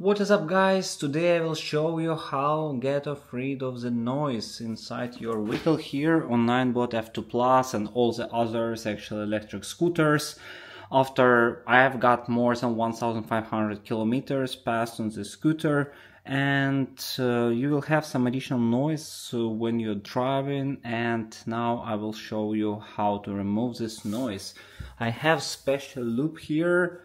What is up, guys? Today I will show you how get rid of the noise inside your vehicle here on NINEBOT F2 Plus and all the others actually electric scooters. After I have got more than 1500 kilometers passed on the scooter, and you will have some additional noise when you're driving, and now I will show you how to remove this noise. I have special loop here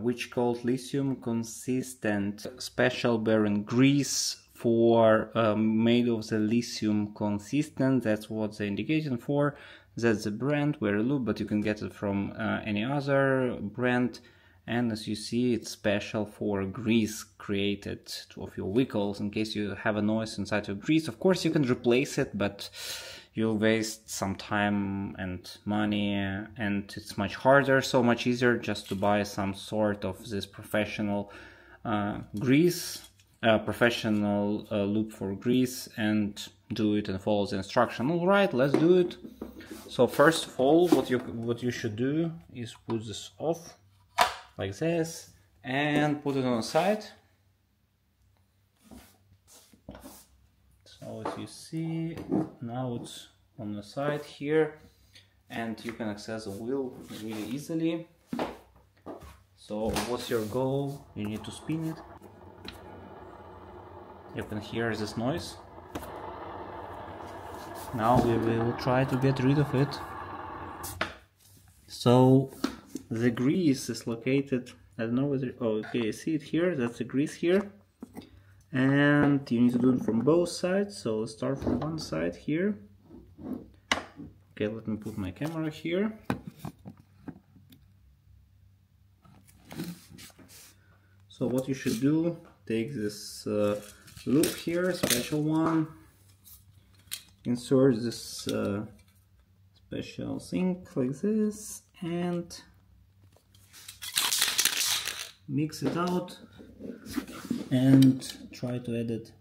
which called lithium consistent special bearing grease for made of the lithium consistent. That's what the indication for. That's the brand where loop, but you can get it from any other brand. And as you see, it's special for grease created of your vehicles in case you have a noise inside your grease. Of course you can replace it, but you'll waste some time and money, and it's much harder, so much easier just to buy some sort of this professional grease, professional loop for grease, and do it and follow the instruction. All right, let's do it. So first of all, what you should do is put this off like this and put it on the side. So as you see, now it's on the side here, and you can access the wheel really easily. So what's your goal? You need to spin it. You can hear this noise. Now we will try to get rid of it. So the grease is located, I don't know whether, oh, okay, see it here, that's the grease here. And you need to do it from both sides, so let's start from one side here. Okay, let me put my camera here. So what you should do, take this loop here, special one, insert this special thing like this, and mix it out and try to add it.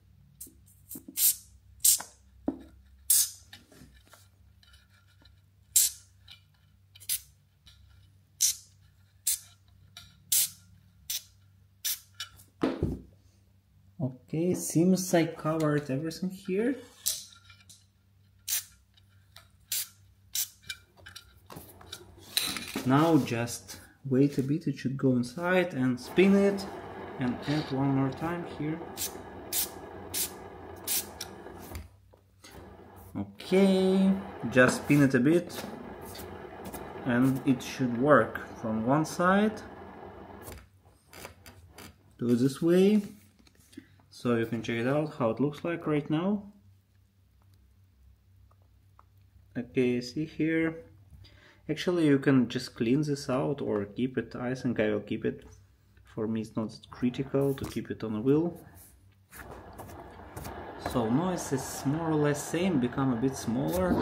Okay, seems I covered everything here. Now just wait a bit, it should go inside, and spin it and add one more time here. Okay, just spin it a bit and it should work from one side. Do it this way, so you can check it out how it looks like right now. Okay, see here. Actually, you can just clean this out or keep it. I think I will keep it. For me, it's not critical to keep it on the wheel. So noise is more or less same, become a bit smaller,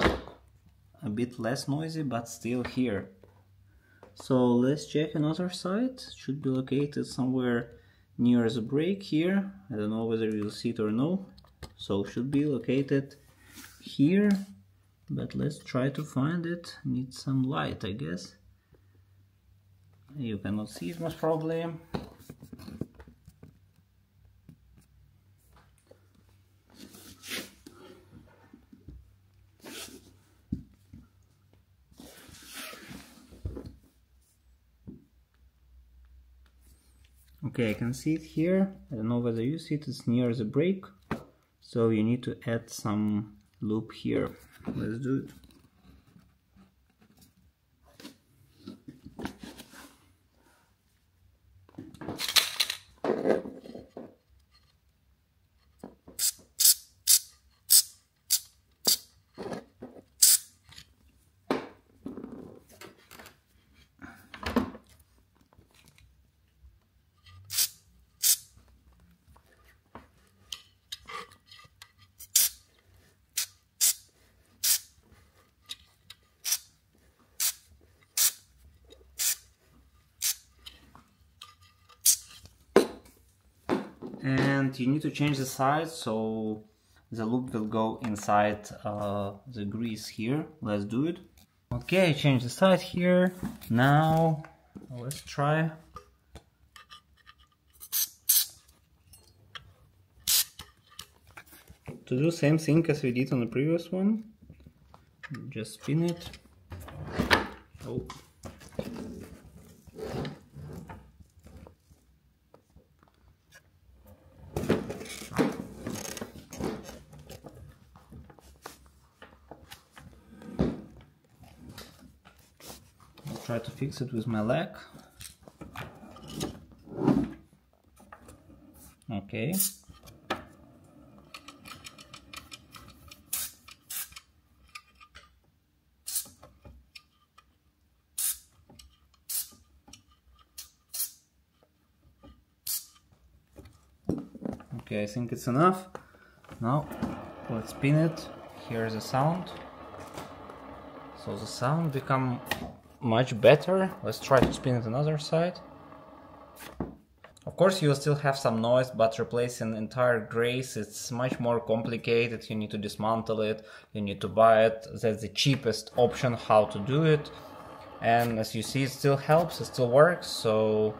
a bit less noisy, but still here. So let's check another side. It should be located somewhere near the brake here. I don't know whether you'll see it or no. So should be located here. But let's try to find it. Need some light, I guess. You cannot see it most probably. Okay, I can see it here. I don't know whether you see it. It's near the brake. So you need to add some loop here. Let's do it. And you need to change the size so the loop will go inside the grease here. Let's do it. Okay, change the side here. Now let's try. to do same thing as we did on the previous one. Just spin it. Oh. I'll try to fix it with my leg. Okay. Okay, I think it's enough. Now let's spin it. Here's the sound. So the sound become much better. Let's try to spin it another side. Of course you'll still have some noise, but replacing entire grace, it's much more complicated. You need to dismantle it, you need to buy it. That's the cheapest option how to do it. And as you see, it still helps, it still works. So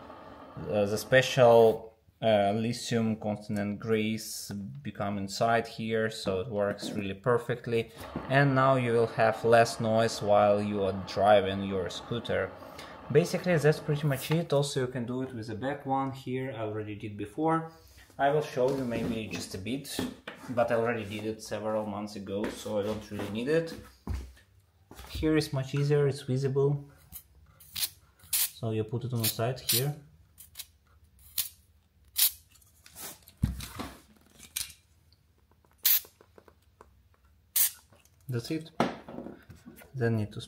the special lithium constant grace become inside here, so it works really perfectly. And now you will have less noise while you are driving your scooter. Basically that's pretty much it. Also you can do it with the back one here. I already did before. I will show you maybe just a bit, but I already did it several months ago, so I don't really need it. Here is much easier, it's visible. So you put it on the side here. That's it. Then need to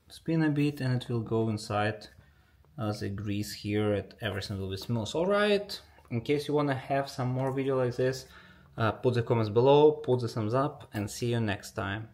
spin a bit and it will go inside the grease here and everything will be smooth. Alright, in case you want to have some more video like this, put the comments below, put the thumbs up and see you next time.